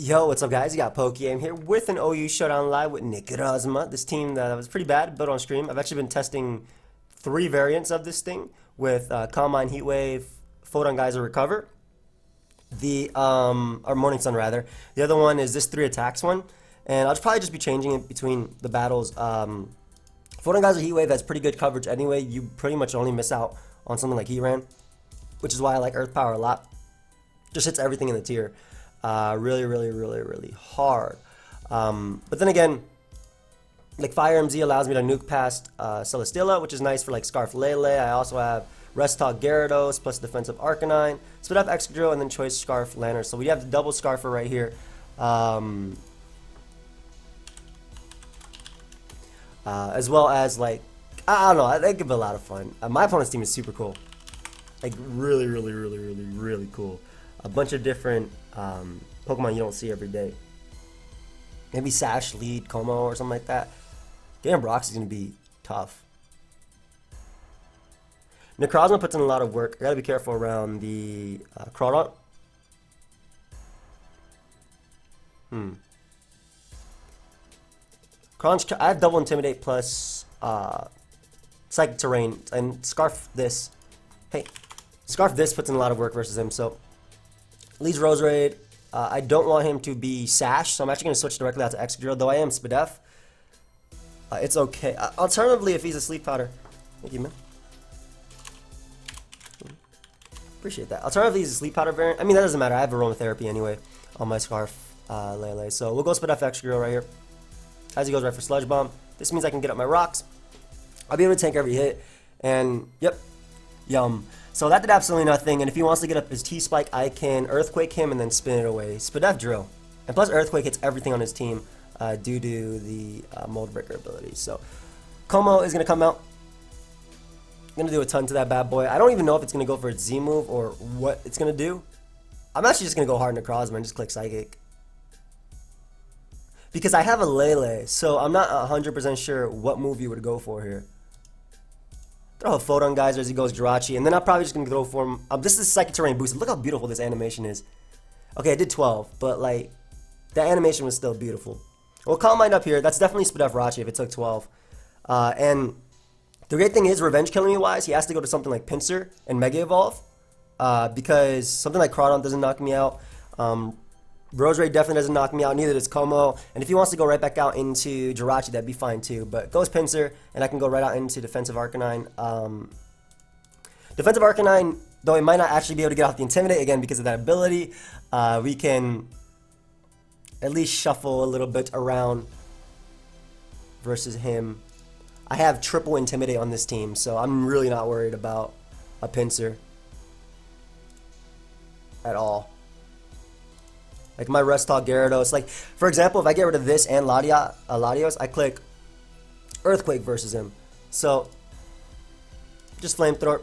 Yo, what's up guys? You got PokeaimMD here with an OU Showdown live with Necrozma. This team that was pretty bad, built on stream. I've actually been testing 3 variants of this thing with Arcanine, Heatwave, Photon Geyser, Recover. Or Morning Sun rather. The other one is this 3 attacks one. And I'll probably just be changing it between the battles. Photon Geyser, Heatwave has pretty good coverage anyway. You pretty much only miss out on something like Heatran, which is why I like Earth Power a lot. Just hits everything in the tier. Really hard. But then again, like Fire MZ allows me to nuke past Celesteela, which is nice for like Scarf Lele. I also have Rest Talk Gyarados plus defensive Arcanine, Spit Up Excadrill, and then Choice Scarf Lantern. So we have the double Scarfer right here. As well as like, I don't know, I think it'd be a lot of fun. My opponent's team is super cool. Like really cool. A bunch of different Pokemon you don't see every day. Maybe Sash, Lead, Como, or something like that. Getting Brox is going to be tough. Necrozma puts in a lot of work. I got to be careful around the Crawdaunt. I have double Intimidate plus Psychic Terrain and Scarf this. Hey, Scarf this puts in a lot of work versus him. So leads Roserade. I don't want him to be Sash, so I'm actually going to switch directly out to Excadrill, though I am Spadef. It's okay. Alternatively, if he's a Sleep Powder. Thank you, man. Appreciate that. Alternatively, he's a Sleep Powder variant. I mean, that doesn't matter. I have Aromatherapy anyway on my Scarf Lele. So we'll go Spadef Excadrill right here. As he goes right for Sludge Bomb. This means I can get up my rocks. I'll be able to tank every hit. And, yep. Yum. So that did absolutely nothing, and if he wants to get up his T-Spike, I can Earthquake him and then spin it away. Spadef Drill. And plus Earthquake hits everything on his team due to the Mold Breaker ability. So Como is going to come out. Going to do a ton to that bad boy. I don't even know if it's going to go for its Z move or what it's going to do. I'm actually just going to go hard Necrozma and just click Psychic. Because I have a Lele, so I'm not 100% sure what move you would go for here. Throw a Photon Geyser as he goes Jirachi, and then I'm probably just going to go for him. This is Psychic Terrain boosted. Look how beautiful this animation is. Okay, I did 12, but like, that animation was still beautiful. We'll Calm Mind up here. That's definitely Spadef Rachi if it took 12. And the great thing is, revenge killing me wise, he has to go to something like Pinsir and Mega Evolve. Because something like Crawdaunt doesn't knock me out. Roserade definitely doesn't knock me out, neither does Como. And if he wants to go right back out into Jirachi, that'd be fine too. But goes Pinsir, and I can go right out into Defensive Arcanine. Defensive Arcanine, though it might not actually be able to get off the Intimidate again because of that ability, we can at least shuffle a little bit around versus him. I have triple Intimidate on this team, so I'm really not worried about a Pinsir at all. Like my Rest Talk Gyarados. Like, for example, if I get rid of this and Latios, I click Earthquake versus him. So, just Flamethrower.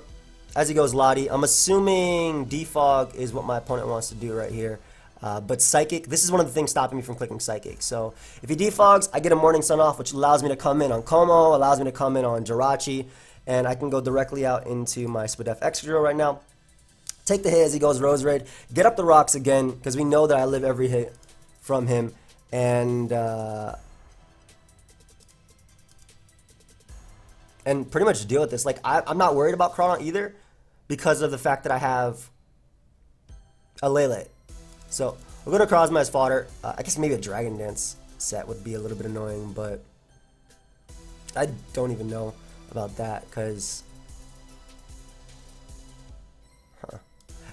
As he goes Lati. I'm assuming Defog is what my opponent wants to do right here. But Psychic, this is one of the things stopping me from clicking Psychic. So, if he defogs, I get a Morning Sun off, which allows me to come in on Como, allows me to come in on Jirachi, and I can go directly out into my Spadef Excadrill right now. Take the hit as he goes Roserade. Get up the rocks again, because we know that I live every hit from him. And pretty much deal with this. Like, I'm not worried about Crawdaunt either, because of the fact that I have a Lele. So, we'll go to Necrozma as fodder. I guess maybe a Dragon Dance set would be a little bit annoying, but I don't even know about that, because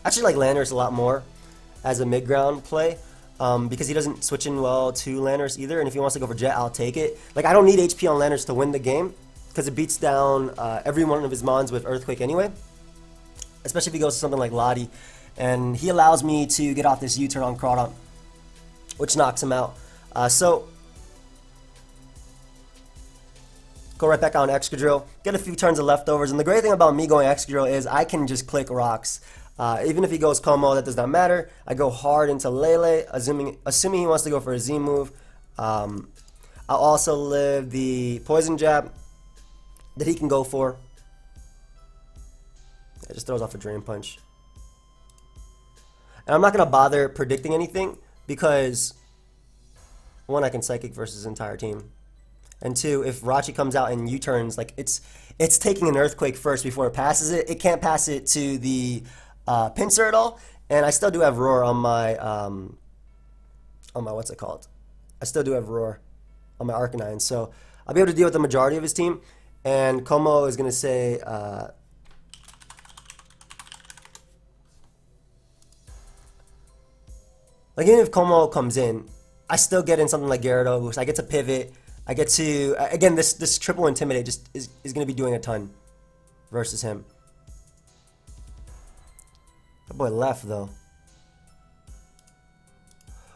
actually like Landorus a lot more as a mid-ground play because he doesn't switch in well to Landorus either, and if he wants to go for Jet, I'll take it. Like, I don't need HP on Landorus to win the game because it beats down every one of his mons with Earthquake anyway, especially if he goes to something like Lati, and he allows me to get off this U-turn on Crawdaunt, which knocks him out. So, go right back on Excadrill, get a few turns of leftovers, and the great thing about me going Excadrill is I can just click rocks. Even if he goes Como, that does not matter. I go hard into Lele, assuming he wants to go for a Z move. I'll also live the Poison Jab that he can go for. It just throws off a Drain Punch. And I'm not going to bother predicting anything because one, I can Psychic versus his entire team. And two, if Rachi comes out and U-turns, like it's taking an Earthquake first before it passes it. It can't pass it to the Pinsir at all. And I still do have Roar on my what's it called? I still do have Roar on my Arcanine, so I'll be able to deal with the majority of his team. And Como is gonna say like even if Como comes in, I still get in something like Gyarados. I get to pivot. I get to again this triple Intimidate just is gonna be doing a ton versus him. That boy left though.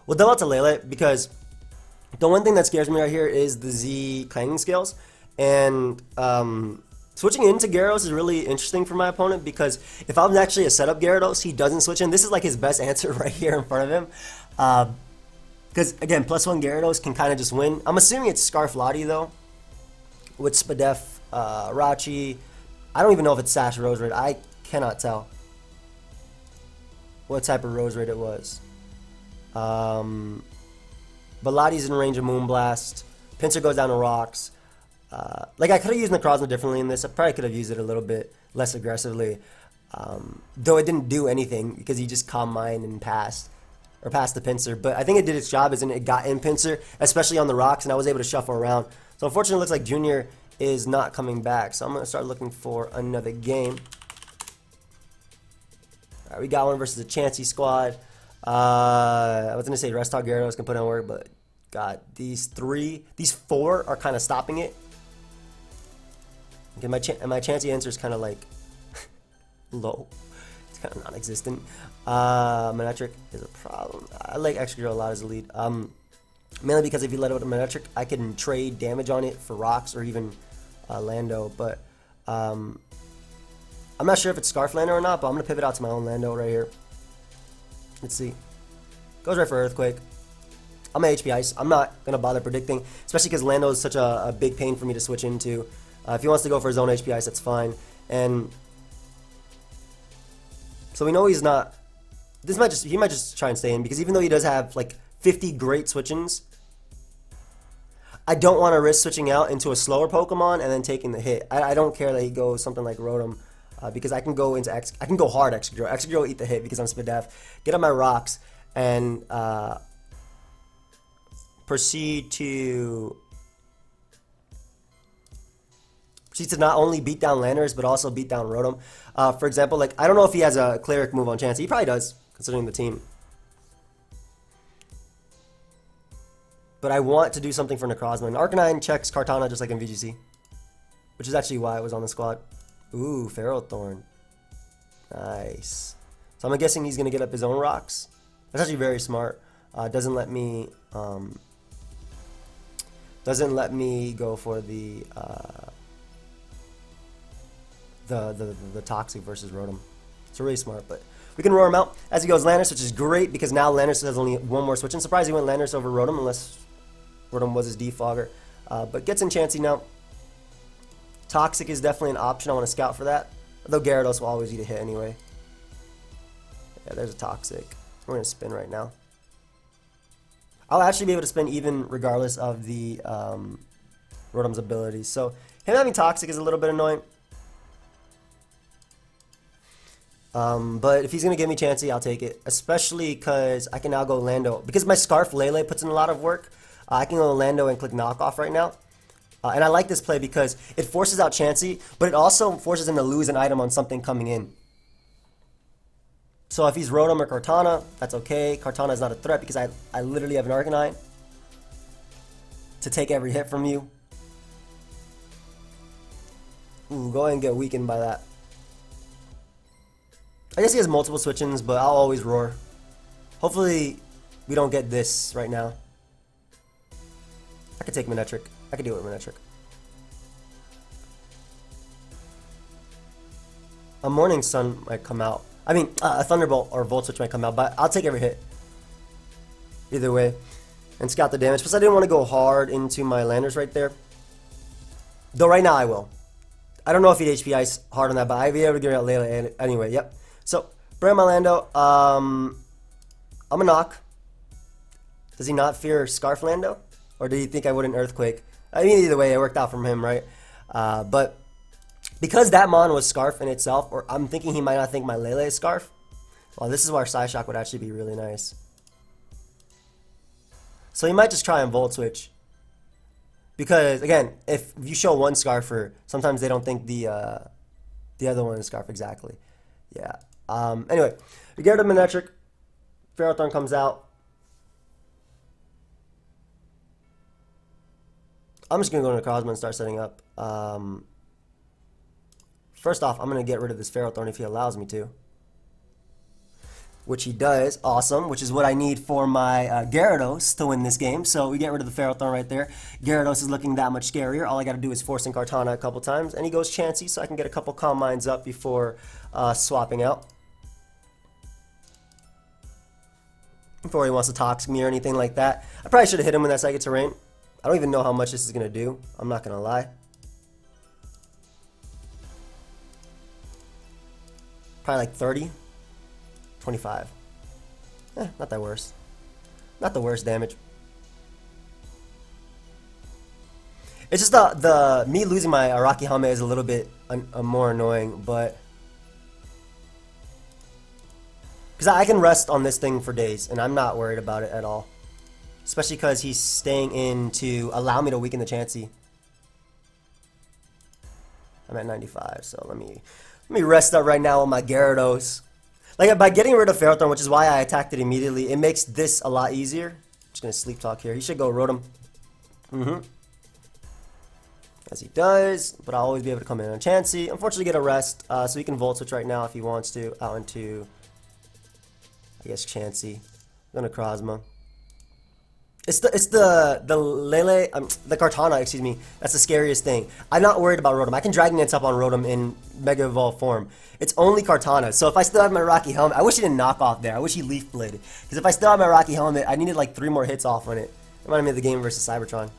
We'll double out to Lele because the one thing that scares me right here is the Z clanging scales. And switching into Gyarados is really interesting for my opponent because if I'm actually a setup Gyarados, he doesn't switch in. This is like his best answer right here in front of him. Because again, +1 Gyarados can kind of just win. I'm assuming it's Scarf Lottie though. With Spadef, Rachi. I don't even know if it's Sash Rose Raid. I cannot tell what type of Rose Raid it was. But Lottie's in range of Moonblast. Pinsir goes down to Rocks. Like I could have used Necrozma differently in this. I probably could have used it a little bit less aggressively. Though it didn't do anything because he just Calm Mind and passed the Pinsir. But I think it did its job as in it got in Pinsir, especially on the rocks, and I was able to shuffle around. So unfortunately it looks like Junior is not coming back. So I'm going to start looking for another game. Alright, we got one versus a Chansey squad. I was going to say Rest Talk Gyarados can put in work, but God, these four are kind of stopping it. Okay, my Chansey answer is kind of like low. It's kind of non-existent. Manectric is a problem. I like Excadrill a lot as a lead. Mainly because if you let out a Manectric, I can trade damage on it for rocks or even Lando. But I'm not sure if it's Scarf Lando or not, but I'm going to pivot out to my own Lando right here. Let's see. Goes right for Earthquake. I'm a HP Ice. I'm not going to bother predicting, especially because Lando is such a big pain for me to switch into. If he wants to go for his own HP Ice, that's fine. And so we know he's not. He might just try and stay in because even though he does have like 50 great switch-ins, I don't want to risk switching out into a slower Pokemon and then taking the hit. I don't care that he goes something like Rotom because I can go into I can go hard Excadrill. Excadrill will eat the hit because I'm Spadef. Get on my rocks and proceed to not only beat down Landers but also beat down Rotom. For example, like I don't know if he has a Cleric move on Chansey. He probably does, considering the team. But I want to do something for Necrozma. And Arcanine checks Kartana just like in VGC, which is actually why it was on the squad. Ooh, Ferrothorn. Nice. So I'm guessing he's gonna get up his own rocks. That's actually very smart. Doesn't let me go for the Toxic versus Rotom. It's really smart, but we can roar him out as he goes Landers, which is great because now Landers has only one more switch. I'm surprised he went Landers over Rotom unless Rotom was his defogger. But gets in Chansey now. Toxic is definitely an option. I want to scout for that. Although Gyarados will always eat a hit anyway. Yeah, there's a Toxic. We're going to spin right now. I'll actually be able to spin even regardless of the Rotom's abilities. So him having Toxic is a little bit annoying. But if he's going to give me Chansey, I'll take it. Especially because I can now go Lando. Because my Scarf Lele puts in a lot of work, I can go Lando and click Knockoff right now. And I like this play because it forces out Chansey, but it also forces him to lose an item on something coming in. So if he's Rotom or Kartana, that's okay. Kartana is not a threat because I literally have an Arcanine to take every hit from you. Ooh, go ahead and get weakened by that. I guess he has multiple switch-ins, but I'll always roar. Hopefully, we don't get this right now. I could take Manectric. I could do it with Manectric. A Morning Sun might come out. I mean, a Thunderbolt or Volt Switch might come out, but I'll take every hit. Either way. And scout the damage. Plus, I didn't want to go hard into my Landers right there. Though right now I will. I don't know if he'd HP Ice hard on that, but I'd be able to get out Layla anyway. Yep. So, bring my Lando. I'm a knock. Does he not fear Scarflando? Or did he think I wouldn't Earthquake? I mean, either way, it worked out from him, right? But because that mon was Scarf in itself, or I'm thinking he might not think my Lele is Scarf. Well, this is where Psyshock would actually be really nice. So he might just try and Volt Switch. Because, again, if you show one Scarfer, sometimes they don't think the other one is Scarf exactly. Yeah. Anyway, we get rid of Manectric. Ferrothorn comes out. I'm just going to go into Necrozma and start setting up. First off, I'm going to get rid of this Ferrothorn if he allows me to. Which he does. Awesome. Which is what I need for my Gyarados to win this game. So we get rid of the Ferrothorn right there. Gyarados is looking that much scarier. All I got to do is force in Kartana a couple times. And he goes Chansey so I can get a couple Calm Minds up before swapping out. Before he wants to Toxic me or anything like that. I probably should have hit him with that Psychic Terrain. I don't even know how much this is going to do. I'm not going to lie. Probably like 30. 25. Not that worse. Not the worst damage. It's just the me losing my Araki Hame is a little bit more annoying, but because I can rest on this thing for days, and I'm not worried about it at all. Especially because he's staying in to allow me to weaken the Chansey. I'm at 95, so let me rest up right now on my Gyarados. Like, by getting rid of Ferrothorn, which is why I attacked it immediately, it makes this a lot easier. I'm just going to Sleep Talk here. He should go Rotom. As he does, but I'll always be able to come in on Chansey. Unfortunately, get a rest, so he can Volt Switch right now if he wants to, out into, I guess, Chansey. Then Necrozma. It's the Lele, the Kartana, excuse me. That's the scariest thing. I'm not worried about Rotom. I can Dragon Dance up on Rotom in Mega Evolved form. It's only Kartana. So if I still have my Rocky Helmet, I wish he didn't knock off there. I wish he Leaf Blade. Because if I still have my Rocky Helmet, I needed like 3 more hits off on it. Reminded me of the game versus Cybertron.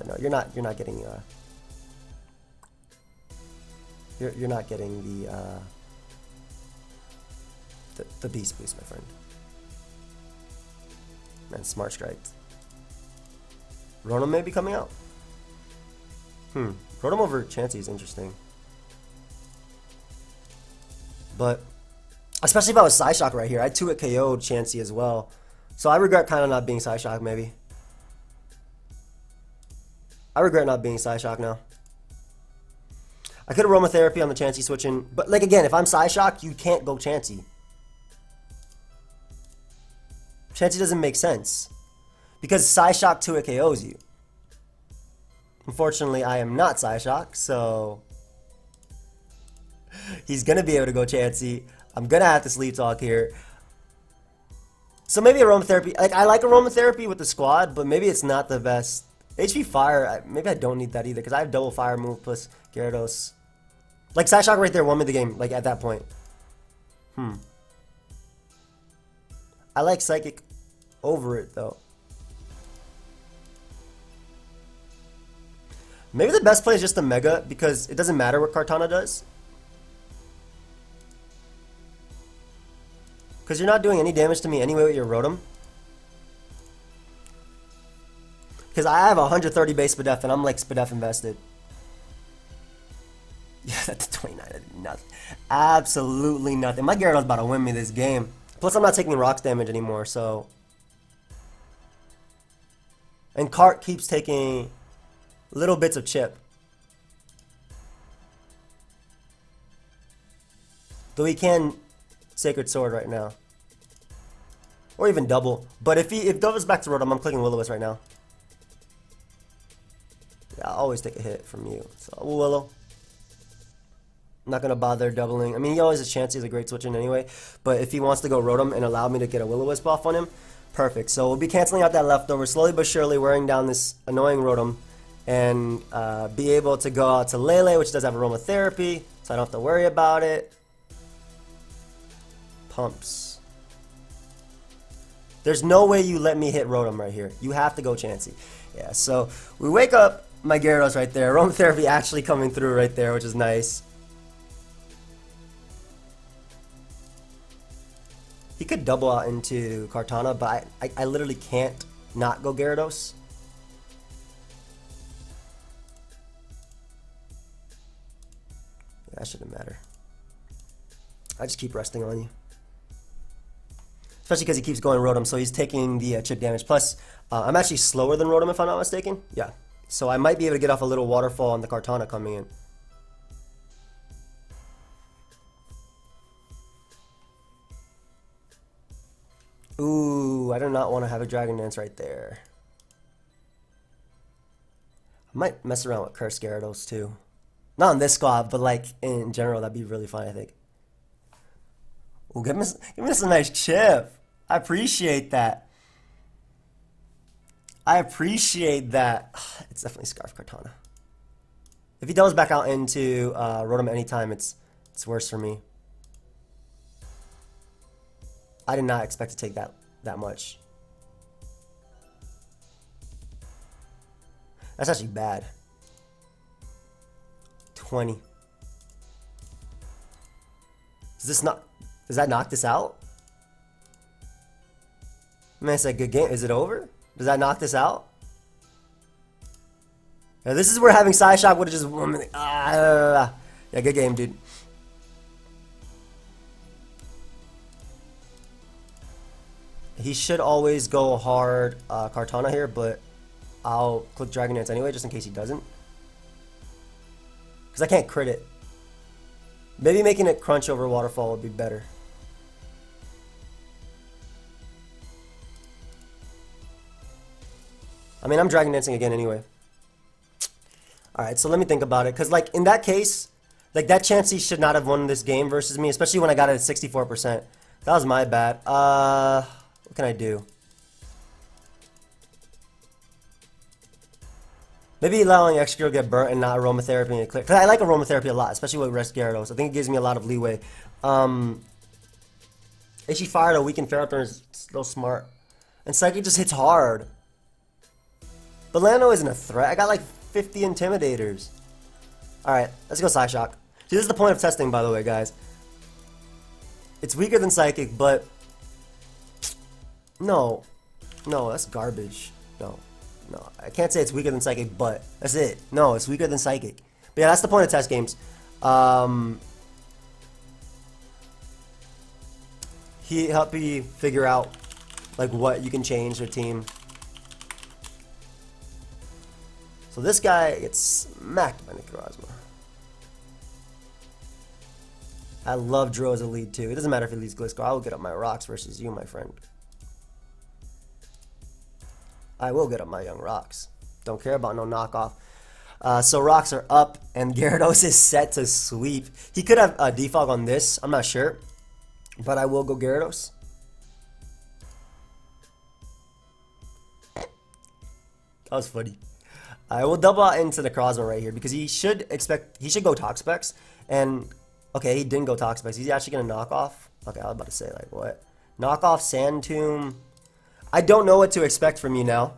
No, you're not getting you're not getting the Beast Boost, my friend. Man, Smart Strike. Rotom may be coming out. Rotom over Chansey is interesting. But, especially if I was Psyshock right here. I 2-hit KO'd Chansey as well. So I regret kind of not being Psyshock, maybe. I regret not being Psyshock now. I could have Aromatherapy on the Chansey switching. But, like, again, if I'm Psyshock, you can't go Chansey. Chansey doesn't make sense. Because Psyshock 2-hit KOs you. Unfortunately, I am not Psyshock, so he's going to be able to go Chansey. I'm going to have to Sleep Talk here. So maybe Aromatherapy. Like, I like Aromatherapy with the squad, but maybe it's not the best. HP Fire, maybe I don't need that either, because I have double Fire move plus Gyarados. Like, Psyshock right there won me the game, like, at that point. I like Psychic over it, though. Maybe the best play is just the Mega, because it doesn't matter what Kartana does. Because you're not doing any damage to me anyway with your Rotom. Because I have 130 base Spadef, and I'm like Spadef invested. Yeah, that's 29. Nothing. Absolutely nothing. My Gyarados about to win me this game. Plus, I'm not taking rocks damage anymore, so. And Cart keeps taking little bits of chip. Though he can Sacred Sword right now. Or even double. But if doubles back to Rotom, I'm clicking Will-O-Wisp right now. Yeah, I'll always take a hit from you. So, Willow. I'm not going to bother doubling. I mean, he always has Chansey is a great switch in anyway. But if he wants to go Rotom and allow me to get a Will-O-Wisp off on him, perfect. So we'll be canceling out that leftover, slowly but surely wearing down this annoying Rotom. And be able to go out to Lele, which does have Aromatherapy. So I don't have to worry about it. Pumps. There's no way you let me hit Rotom right here. You have to go Chansey. Yeah, so we wake up my Gyarados right there. Aromatherapy actually coming through right there, which is nice. He could double out into Kartana, but I literally can't not go Gyarados. Yeah, that shouldn't matter. I just keep resting on you. Especially because he keeps going Rotom, so he's taking the chip damage. Plus, I'm actually slower than Rotom if I'm not mistaken. Yeah. So I might be able to get off a little waterfall on the Kartana coming in. Ooh, I do not want to have a Dragon Dance right there. I might mess around with Curse Gyarados too. Not on this squad, but like in general, that'd be really fun, I think. Ooh, give me a nice chip. I appreciate that. I appreciate that. It's definitely Scarf Kartana. If he doubles back out into Rotom anytime, it's worse for me. I did not expect to take that much. That's actually bad. 20. Does that knock this out? Man, it's a good game. Is it over? Does that knock this out? Yeah, this is where having Psyshock would have just... Yeah, good game, dude. He should always go hard Kartana here, but I'll click Dragon Dance anyway, just in case he doesn't. Because I can't crit it. Maybe making it crunch over Waterfall would be better. I mean, I'm Dragon Dancing again anyway. Alright, so let me think about it. Because, like, in that case, like, that Chansey should not have won this game versus me, especially when I got it at 64%. That was my bad. What can I do? Maybe allowing Extra to get burnt and not Aromatherapy and clear. Because I like Aromatherapy a lot, especially with Rest Gyarados. I think it gives me a lot of leeway. Ichi Fire to weaken Ferrothorn is so smart. And Psychic just hits hard. But Lando isn't a threat. I got like 50 Intimidators. Alright, let's go Psyshock. See, this is the point of testing, by the way, guys. It's weaker than Psychic, but... No. No, that's garbage. No. No, I can't say it's weaker than Psychic, but that's it. No, it's weaker than Psychic. But yeah, that's the point of test games. He helped me figure out like what you can change your team. So this guy gets smacked by Necrozma. I love Dro as a lead too. It doesn't matter if he leads Gliscor. I will get up my rocks versus you, my friend. I will get up my young rocks. Don't care about no knockoff. So rocks are up, and Gyarados is set to sweep. He could have a defog on this. I'm not sure, but I will go Gyarados. That was funny. I will double out into the Necrozma right here because he should go Toxapex, and okay, he didn't go Toxapex. He's actually gonna knock off. Okay, I was about to say like what? Knock off Sand Tomb. I don't know what to expect from you now,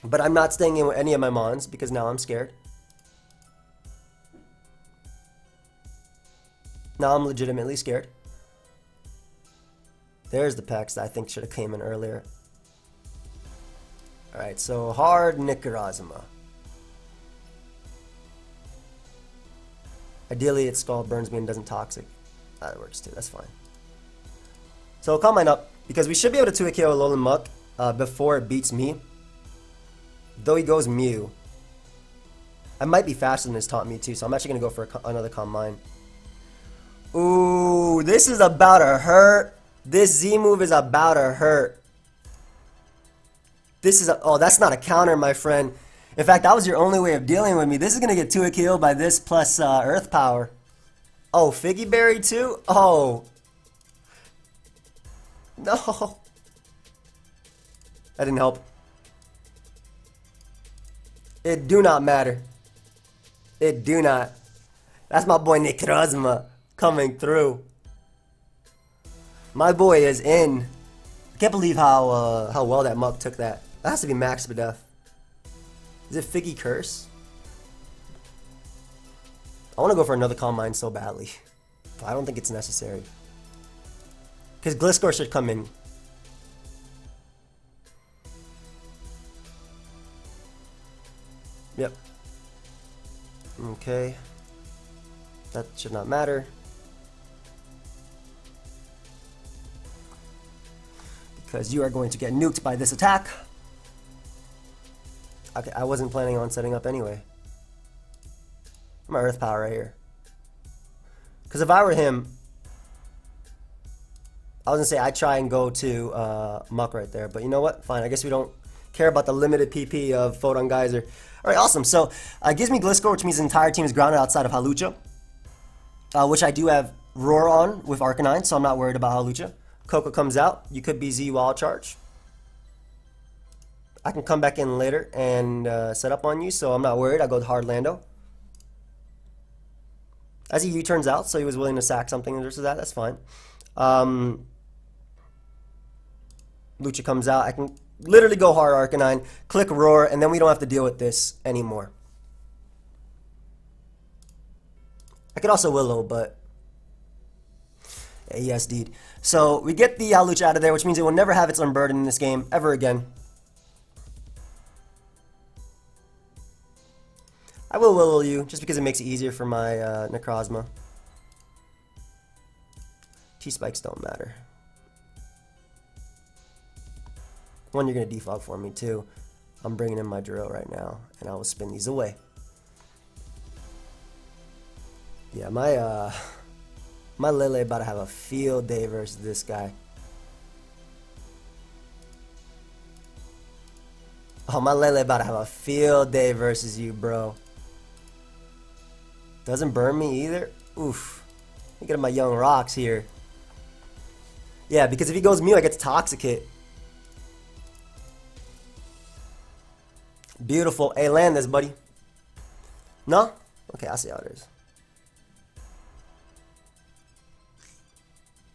but I'm not staying in with any of my mons because now I'm scared. Now I'm legitimately scared. There's the packs that I think should have came in earlier. Alright, so hard Necrozma. Ideally, its Skull burns me and doesn't toxic. That works too, that's fine. So Calm Mind up, because we should be able to 2-hit KO Alolan Muck before it beats me. Though he goes Mew. I might be faster than his Taunt Me too, so I'm actually going to go for another Calm Mind. Ooh, this is about to hurt. This Z move is about to hurt. This is oh, that's not a counter, my friend. In fact, that was your only way of dealing with me. This is going to get 2-hit KO by this plus Earth Power. Oh, Figgy Berry too? Oh. No. That didn't help. It do not matter. It do not. That's my boy Necrozma coming through. My boy is in. I can't believe how well that Muck took that. That has to be max for death. Is it Figgy Curse? I want to go for another Calm Mind so badly, but I don't think it's necessary. Because Gliscor should come in. Yep. Okay. That should not matter. Because you are going to get nuked by this attack. Okay, I wasn't planning on setting up anyway. My Earth Power right here. Because if I were him, I was going to say I'd try and go to Muck right there. But you know what? Fine. I guess we don't care about the limited PP of Photon Geyser. Alright, awesome. So, it gives me Gliscor, which means the entire team is grounded outside of Hawlucha. Which I do have Roar on with Arcanine, so I'm not worried about Hawlucha. Coco comes out. You could be Z Wild Charge. I can come back in later and set up on you, so I'm not worried. I go with Hard Lando. As he U-turns out, so he was willing to sack something versus that. That's fine. Lucha comes out. I can literally go hard Arcanine, click Roar, and then we don't have to deal with this anymore. I could also Willow, but yes, dude. So we get the Hawlucha out of there, which means it will never have its Unburden in this game ever again. I will Willow you, just because it makes it easier for my Necrozma. T-Spikes don't matter. One, you're going to defog for me, too. I'm bringing in my drill right now, and I will spin these away. Yeah, my Lele about to have a field day versus this guy. Oh, my Lele about to have a field day versus you, bro. Doesn't burn me either. Oof. Look at my young rocks here. Yeah, because if he goes Mew, I get to Toxicate. Beautiful. Hey, land this, buddy. No? Okay, I see how it is.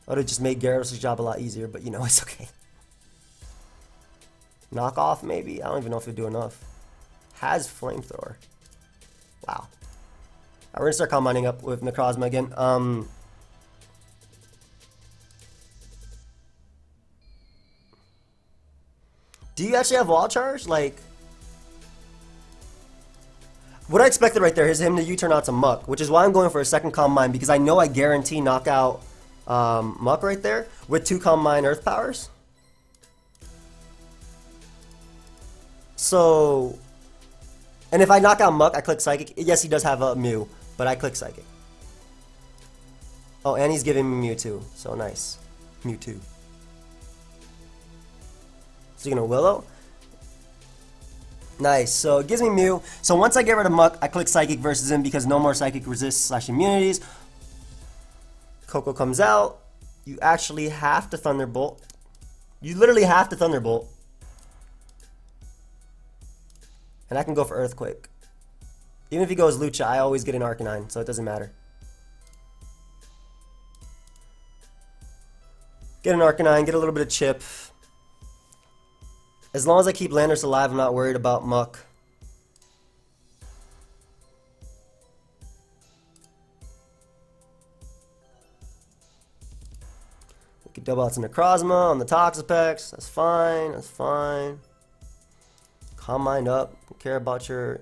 I would have just made Gyarados' job a lot easier, but you know, it's okay. Knock off, maybe? I don't even know if it'll do enough. Has Flamethrower. Wow. We're going to start combining up with Necrozma again. Do you actually have Wall Charge? Like, what I expected right there is him to U-turn out to Muck, which is why I'm going for a second Combine, because I know I guarantee knockout Muck right there with 2 Combine Earth Powers. So, and if I knock out Muck, I click Psychic. Yes, he does have a Mew, but I click Psychic. Oh, and he's giving me Mewtwo, so nice. Mewtwo. So you're gonna Willow. Nice, so it gives me Mew. So once I get rid of Muck, I click Psychic versus him because no more Psychic resists / immunities. Coco comes out. You actually have to Thunderbolt. You literally have to Thunderbolt. And I can go for Earthquake. Even if he goes Lucha, I always get an Arcanine, so it doesn't matter. Get an Arcanine, get a little bit of chip. As long as I keep Landorus alive, I'm not worried about Muck. We can double out to Necrozma on the Toxapex. That's fine, that's fine. Calm mind up. Don't care about your...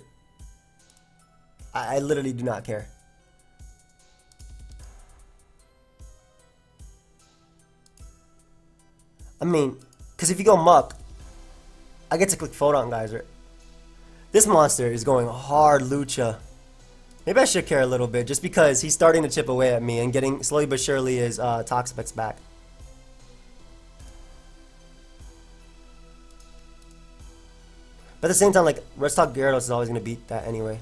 I literally do not care. I mean, because if you go Muck, I get to click Photon Geyser. This monster is going hard Lucha. Maybe I should care a little bit, just because he's starting to chip away at me and getting slowly but surely his Toxapex back. But at the same time, like, Red Stock Gyarados is always going to beat that anyway.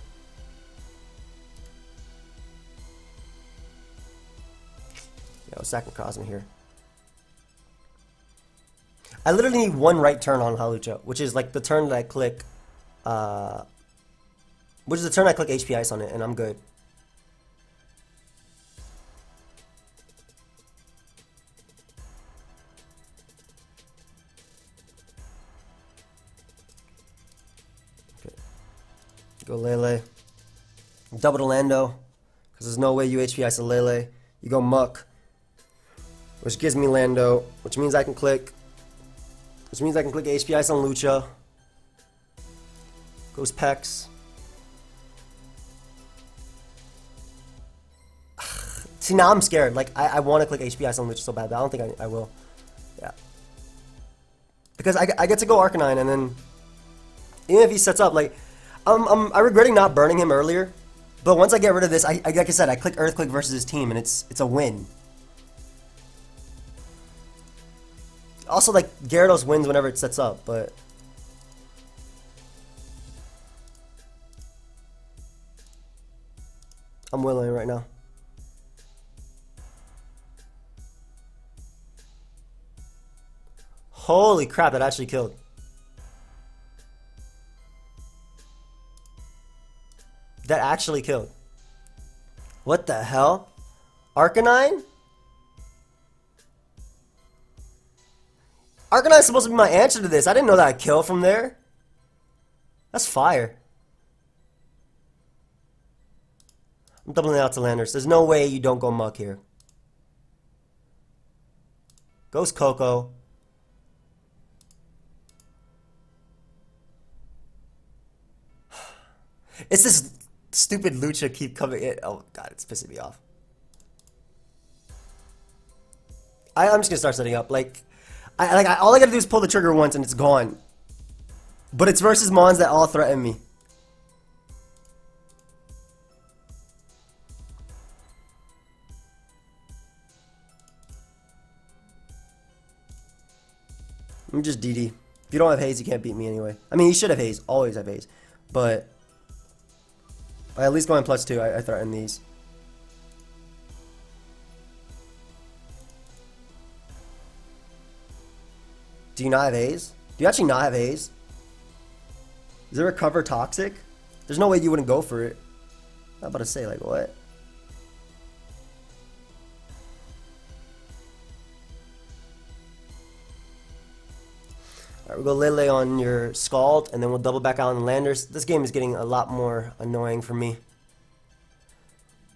Yeah, we'll sack Necrozma here. I literally need one right turn on Hawlucha, which is like the turn that I click, which is the turn I click HP Ice on it, and I'm good. Okay. Go Lele. Double to Lando, because there's no way you HP Ice a Lele. You go Muck. which gives me Lando, which means I can click HP Ice on Lucha. Goes Pex. See, now I'm scared. Like, I want to click HP Ice on Lucha so bad, but I don't think I will. Yeah. Because I get to go Arcanine, and then even if he sets up, like, I'm regretting not burning him earlier. But once I get rid of this, like I said, I click Earthquake versus his team, and it's a win. Also, like, Gyarados wins whenever it sets up, but... I'm willing right now. Holy crap, that actually killed. That actually killed. What the hell? Arcanine? Arcanine's supposed to be my answer to this. I didn't know that I'd kill from there. That's fire. I'm doubling out to Landers. There's no way you don't go Muck here. Goes Coco. It's this stupid Lucha keep coming in. Oh god, it's pissing me off. I'm just gonna start setting up. Like, all I gotta do is pull the trigger once and it's gone. But it's versus Mons that all threaten me. I'm just DD. If you don't have Haze, you can't beat me anyway. I mean, you should have Haze. Always have Haze. But I at least go in +2. I threaten these. Do you not have Haze? Do you actually not have Haze? Is it recover toxic? There's no way you wouldn't go for it. I'm about to say, like, what? Alright, we'll go Lele on your Scald, and then we'll double back out on the Landers. This game is getting a lot more annoying for me.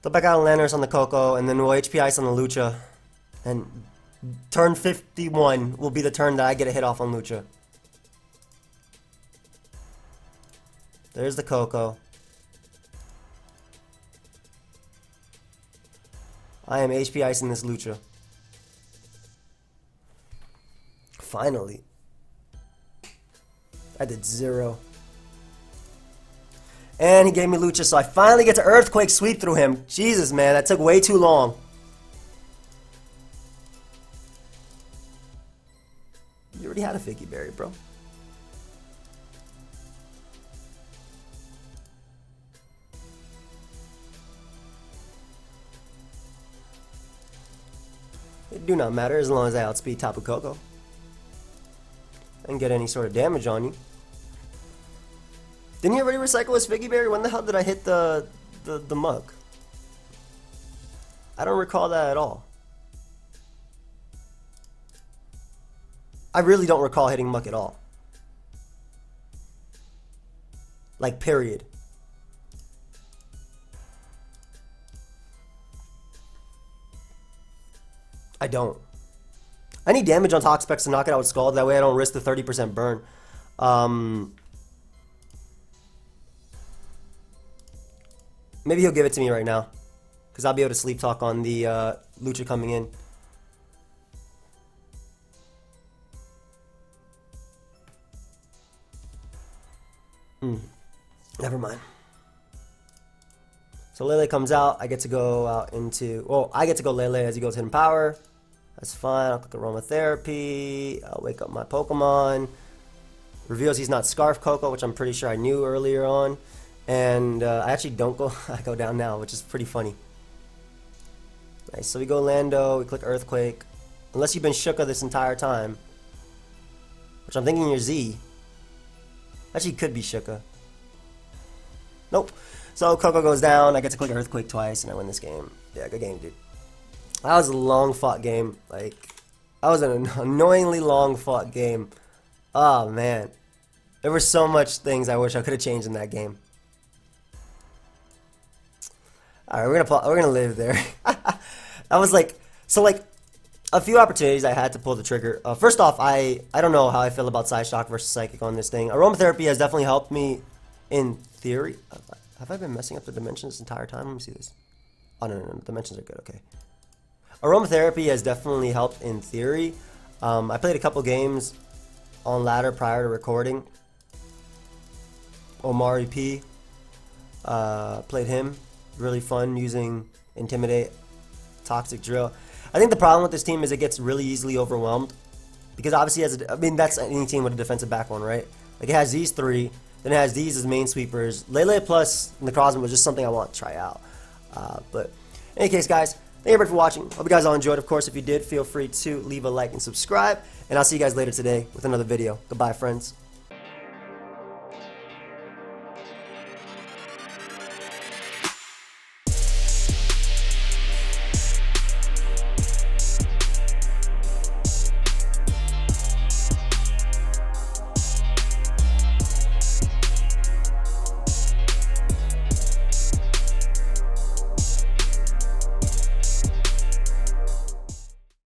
Double back out on Landers on the Coco, and then we'll HP Ice on the Lucha. And turn 51 will be the turn that I get a hit off on Lucha. There's the Coco. I am HP Icing this Lucha. Finally. I did 0. And he gave me Lucha, so I finally get to Earthquake sweep through him. Jesus, man, that took way too long. You already had a Figgy Berry, bro. It do not matter as long as I outspeed Tapu Koko and get any sort of damage on you. Didn't he already recycle his Figgy Berry? When the hell did I hit the mug? I don't recall that at all. I really don't recall hitting Muck at all. Like, period. I don't. I need damage on Toxapex to knock it out with Scald. That way I don't risk the 30% burn. Maybe he'll give it to me right now. Because I'll be able to sleep talk on the Lucha coming in. Never mind. So Lele comes out. I get to go out into... Well, I get to go Lele as he goes Hidden Power. That's fine. I'll click Aromatherapy. I'll wake up my Pokemon. Reveals he's not Scarf Coco, which I'm pretty sure I knew earlier on. And I actually don't go... I go down now, which is pretty funny. Nice. So we go Lando. We click Earthquake. Unless you've been Shuka this entire time. Which I'm thinking you're Z. Actually, could be Shuka. Nope. So Coco goes down. I get to click Earthquake twice, and I win this game. Yeah, good game, dude. That was a long-fought game. Like, that was an annoyingly long-fought game. Oh, man. There were so much things I wish I could have changed in that game. All right, we're gonna live there. I was like, so like, a few opportunities I had to pull the trigger. First off, I don't know how I feel about Side Shock versus Psychic on this thing. Aromatherapy has definitely helped me in theory. Have I been messing up the dimensions this entire time? Let me see this. Oh, no. Dimensions are good. Okay. Aromatherapy has definitely helped in theory. I played a couple games on ladder prior to recording. Omari P. Played him. Really fun using Intimidate, Toxic Drill. I think the problem with this team is it gets really easily overwhelmed. Because obviously, I mean, that's any team with a defensive backbone, right? Like, it has these three, then it has these as main sweepers. Lele plus Necrozma was just something I want to try out. But in any case, guys, thank you everybody for watching. Hope you guys all enjoyed. Of course, if you did, feel free to leave a like and subscribe. And I'll see you guys later today with another video. Goodbye, friends.